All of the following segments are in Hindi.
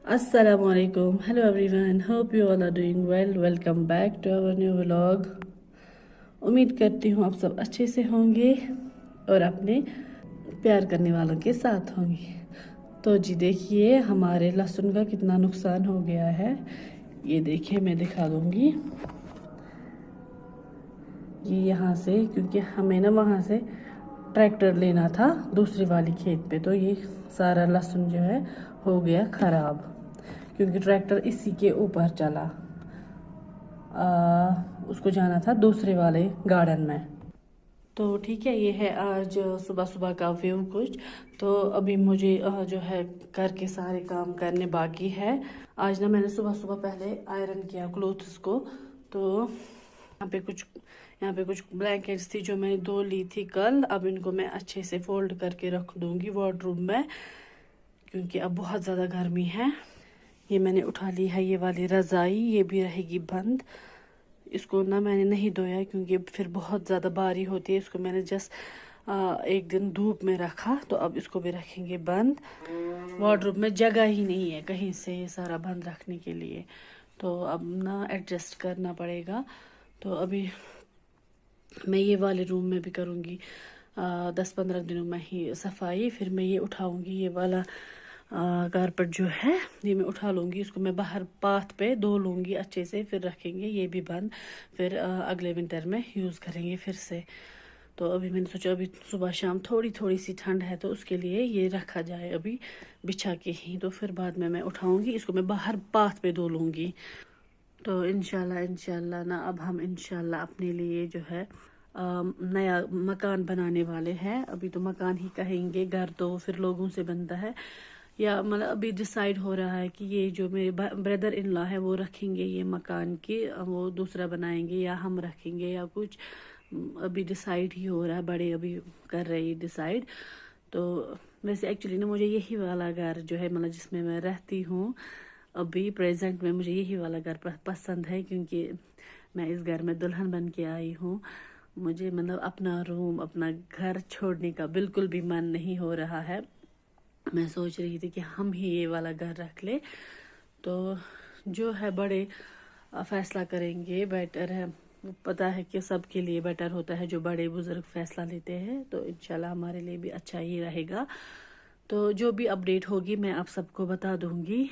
Assalamualaikum. Hello everyone. Hope you all are doing well. Welcome back to our new vlog. उम्मीद करती हूँ आप सब अच्छे से होंगे और अपने प्यार करने वालों के साथ होंगे। तो जी देखिए हमारे लहसुन का कितना नुकसान हो गया है। ये देखिए मैं दिखा दूँगी। ये यहाँ से क्योंकि हमें ना वहाँ से ट्रैक्टर लेना था दूसरी वाली खेत पे, तो ये सारा लहसुन जो है हो गया ख़राब क्योंकि ट्रैक्टर इसी के ऊपर चला। उसको जाना था दूसरे वाले गार्डन में। तो ठीक है, ये है आज सुबह सुबह का व्यू कुछ। तो अभी मुझे जो है घर के सारे काम करने बाकी है। आज ना मैंने सुबह सुबह पहले आयरन किया क्लोथ्स को। तो यहाँ पे कुछ ब्लैंकेट्स थी जो मैंने धो ली थी कल। अब इनको मैं अच्छे से फोल्ड करके रख दूंगी वार्डरोब में क्योंकि अब बहुत ज़्यादा गर्मी है। ये मैंने उठा ली है ये वाली रज़ाई, ये भी रहेगी बंद। इसको ना मैंने नहीं धोया क्योंकि फिर बहुत ज़्यादा बारी होती है। इसको मैंने जस्ट एक दिन धूप में रखा, तो अब इसको भी रखेंगे बंद। वार्डरोब में जगह ही नहीं है कहीं से ये सारा बंद रखने के लिए, तो अब ना एडजस्ट करना पड़ेगा। तो अभी मैं ये वाले रूम में भी करूँगी 10-15 दिनों में ही सफाई। फिर मैं ये उठाऊँगी, ये वाला कारपेट जो है ये मैं उठा लूँगी। इसको मैं बाहर पाथ पे धो लूँगी अच्छे से, फिर रखेंगे ये भी बंद। फिर अगले विंटर में यूज़ करेंगे फिर से। तो अभी मैंने सोचा अभी सुबह शाम थोड़ी थोड़ी सी ठंड है तो उसके लिए ये रखा जाए अभी बिछा के ही। तो फिर बाद में मैं उठाऊँगी, इसको मैं बाहर पाथ पे धो लूँगी। तो इंशाल्लाह ना अब हम इंशाल्लाह अपने लिए जो है नया मकान बनाने वाले हैं। अभी तो मकान ही कहेंगे, घर तो फिर लोगों से बनता है। या मतलब अभी डिसाइड हो रहा है कि ये जो मेरे ब्रदर इन लॉ है वो रखेंगे ये मकान की, वो दूसरा बनाएंगे या हम रखेंगे या कुछ। अभी डिसाइड ही हो रहा है, बड़े अभी कर रहे हैं डिसाइड। तो वैसे एक्चुअली ना मुझे यही वाला घर जो है मतलब जिसमें मैं रहती हूँ अभी प्रेजेंट में, मुझे यही वाला घर पसंद है क्योंकि मैं इस घर में दुल्हन बन के आई हूँ। मुझे मतलब अपना रूम अपना घर छोड़ने का बिल्कुल भी मन नहीं हो रहा है। मैं सोच रही थी कि हम ही ये वाला घर रख ले। तो जो है बड़े फैसला करेंगे, बेटर है। पता है कि सबके लिए बेटर होता है जो बड़े बुजुर्ग फैसला लेते हैं, तो इंशाल्लाह हमारे लिए भी अच्छा ही रहेगा। तो जो भी अपडेट होगी मैं आप सबको बता दूंगी।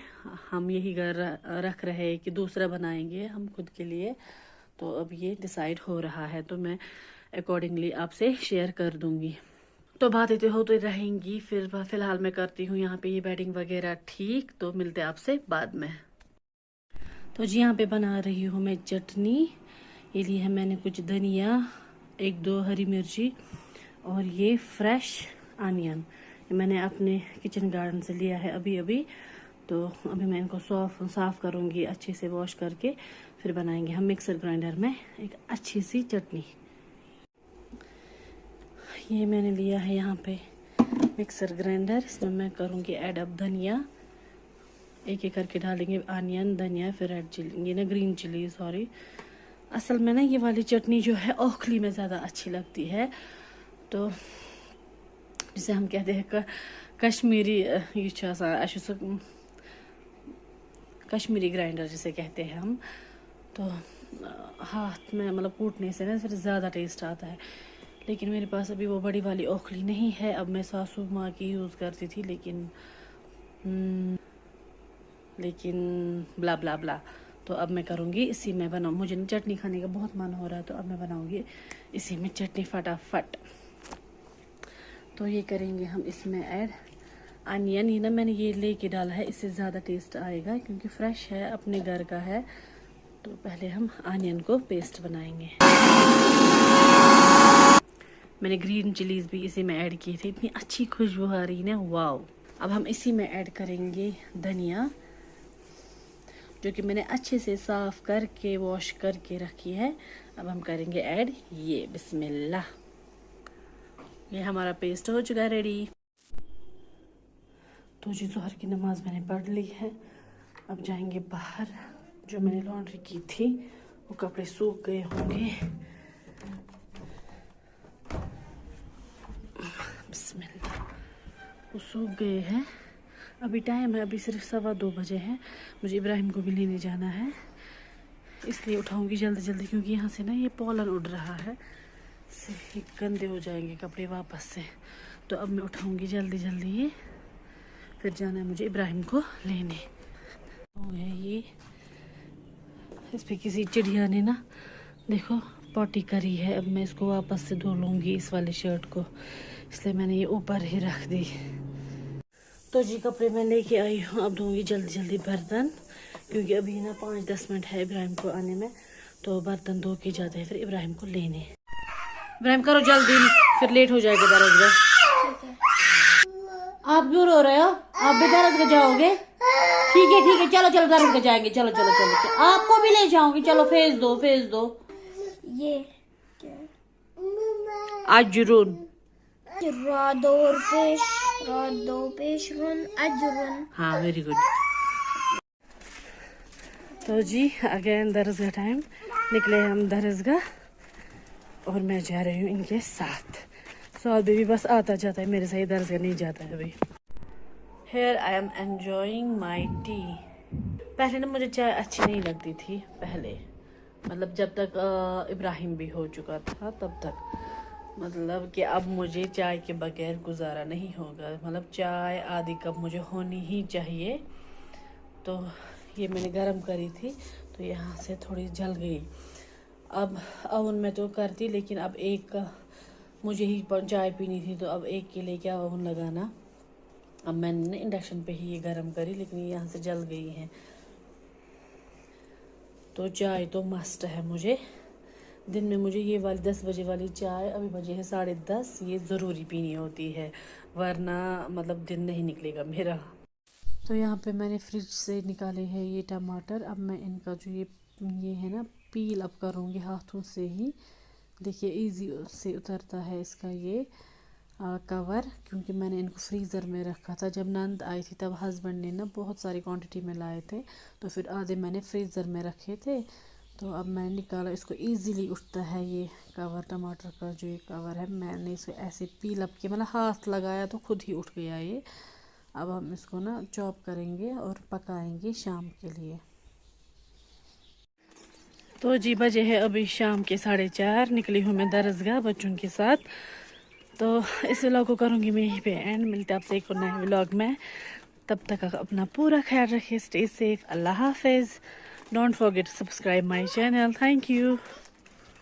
हम यही घर रख रहे हैं कि दूसरा बनाएंगे हम खुद के लिए, तो अब ये डिसाइड हो रहा है, तो मैं अकॉर्डिंगली आपसे शेयर कर दूंगी। तो बातें तो होती रहेंगी। फिर फिलहाल मैं करती हूँ यहाँ पे ये बेडिंग वगैरह ठीक। तो मिलते हैं आपसे बाद में। तो जी यहाँ पे बना रही हूँ मैं चटनी। ये ली है मैंने कुछ धनिया, 1-2 हरी मिर्ची और ये फ्रेश अनियन। ये मैंने अपने किचन गार्डन से लिया है अभी अभी। तो अभी मैं इनको साफ करूँगी अच्छे से वॉश करके, फिर बनाएंगे हम मिक्सर ग्राइंडर में एक अच्छी सी चटनी। ये मैंने लिया है यहाँ पे मिक्सर ग्राइंडर, इसमें मैं करूँगी ऐड अब धनिया। एक एक करके डालेंगे अनियन, धनिया, फिर रेड चिली, ये ना ग्रीन चिली सॉरी। असल में ना ये वाली चटनी जो है ओखली में ज़्यादा अच्छी लगती है। तो जिसे हम कहते हैं कश्मीरी, ये कश्मीरी ग्राइंडर जिसे कहते हैं हम। तो हाथ में मतलब कूटने से ना फिर ज़्यादा टेस्ट आता है। लेकिन मेरे पास अभी वो बड़ी वाली ओखली नहीं है। अब मैं सासू माँ की यूज़ करती थी लेकिन ब्ला ब्ला ब्ला। तो अब मैं करूँगी इसी में बनाऊँ। मुझे चटनी खाने का बहुत मन हो रहा है, तो अब मैं बनाऊँगी इसी में चटनी फटाफट। तो ये करेंगे हम इसमें ऐड अनियन। ये ना मैंने ये लेके डाला है, इससे ज़्यादा टेस्ट आएगा क्योंकि फ्रेश है अपने घर का है। तो पहले हम अनियन को पेस्ट बनाएंगे। मैंने ग्रीन चिलीज भी इसी में ऐड की थी, इतनी अच्छी खुशबू आ रही है, वाओ। अब हम इसी में ऐड करेंगे धनिया जो कि मैंने अच्छे से साफ करके वॉश करके रखी है। अब हम करेंगे ऐड ये, बिस्मिल्लाह। ये हमारा पेस्ट हो चुका है रेडी। तो जी जोहर की नमाज मैंने पढ़ ली है। अब जाएंगे बाहर। जो मैंने लॉन्ड्री की थी वो कपड़े सूख गए होंगे। बिस्मिल्लाह, वो सूख गए हैं। अभी टाइम है, अभी सिर्फ 2:15 बजे है। मुझे इब्राहिम को भी लेने जाना है, इसलिए उठाऊंगी जल्दी जल्दी, क्योंकि यहाँ से ना ये पॉलन उड़ रहा है, इससे गंदे हो जाएंगे कपड़े वापस से। तो अब मैं उठाऊंगी जल्दी जल्दी ये, फिर जाना है मुझे इब्राहिम को लेने। हो गया ये, इस पे किसी चिड़िया ने ना देखो पॉटी करी है। अब मैं इसको वापस से धो लूँगी इस वाली शर्ट को, इसलिए मैंने ये ऊपर ही रख दी। तो जी कपड़े मैं लेके आई हूँ, अब धोऊंगी जल्दी जल्दी बर्तन, क्योंकि अभी ना 5-10 मिनट है इब्राहिम को आने में। तो बर्तन धो के जाते हैं फिर इब्राहिम को लेने। इब्राहिम करो जल्दी, फिर लेट हो जाएगा दरअसल। आप क्यों रो रहे हो? आप भी दरअसल जाओगे? ठीक है चलो चलो दरअसल जाएंगे, चलो चलो चलो चलो, आपको भी ले जाऊंगी, चलो भेज दो। ये अजरुन, अजरुन। हाँ वेरी गुड। तो जी अगेन दरसगाह टाइम, निकले हम दरसगाह और मैं जा रही हूँ इनके साथ। सॉल बेबी बस आता जाता है मेरे साथ, दरसगाह नहीं जाता है अभी। Here I am enjoying my tea। पहले ना मुझे चाय अच्छी नहीं लगती थी, पहले मतलब जब तक इब्राहिम भी हो चुका था तब तक, मतलब कि अब मुझे चाय के बगैर गुजारा नहीं होगा, मतलब चाय आधी कप मुझे होनी ही चाहिए। तो ये मैंने गरम करी थी तो यहाँ से थोड़ी जल गई। अब ओवन में तो करती, लेकिन अब एक मुझे ही चाय पीनी थी, तो अब एक के लिए क्या ओवन लगाना। अब मैंने इंडक्शन पे ही ये गरम करी, लेकिन ये यहाँ से जल गई है। तो चाय तो मस्ट है मुझे, दिन में मुझे ये वाली 10 बजे वाली चाय, अभी बजे है 10:30, ये ज़रूरी पीनी होती है, वरना मतलब दिन नहीं निकलेगा मेरा। तो यहाँ पे मैंने फ्रिज से निकाले हैं ये टमाटर। अब मैं इनका जो ये है ना पील अप करूँगी हाथों से ही। देखिए इजी से उतरता है इसका ये कवर, क्योंकि मैंने इनको फ्रीज़र में रखा था। जब नंद आई थी तब हस्बैंड ने ना बहुत सारी क्वांटिटी में लाए थे, तो फिर आधे मैंने फ्रीज़र में रखे थे। तो अब मैंने निकाला, इसको इजीली उठता है ये कवर, टमाटर का जो ये कवर है। मैंने इसे ऐसे पील अप किया, मतलब हाथ लगाया तो खुद ही उठ गया ये। अब हम इसको ना चॉप करेंगे और पकाएंगे शाम के लिए। तो जी बजे है अभी शाम के 4:30, निकली हूँ मैं दरसगाह बच्चों के साथ। तो इस व्लॉग को करूँगी मैं यहीं पे एंड। मिलते हैं आपसे एक और नए व्लॉग में, तब तक अपना पूरा ख्याल रखिए, स्टे सेफ, अल्लाह हाफिज़। Don't forget to subscribe my channel, thank you.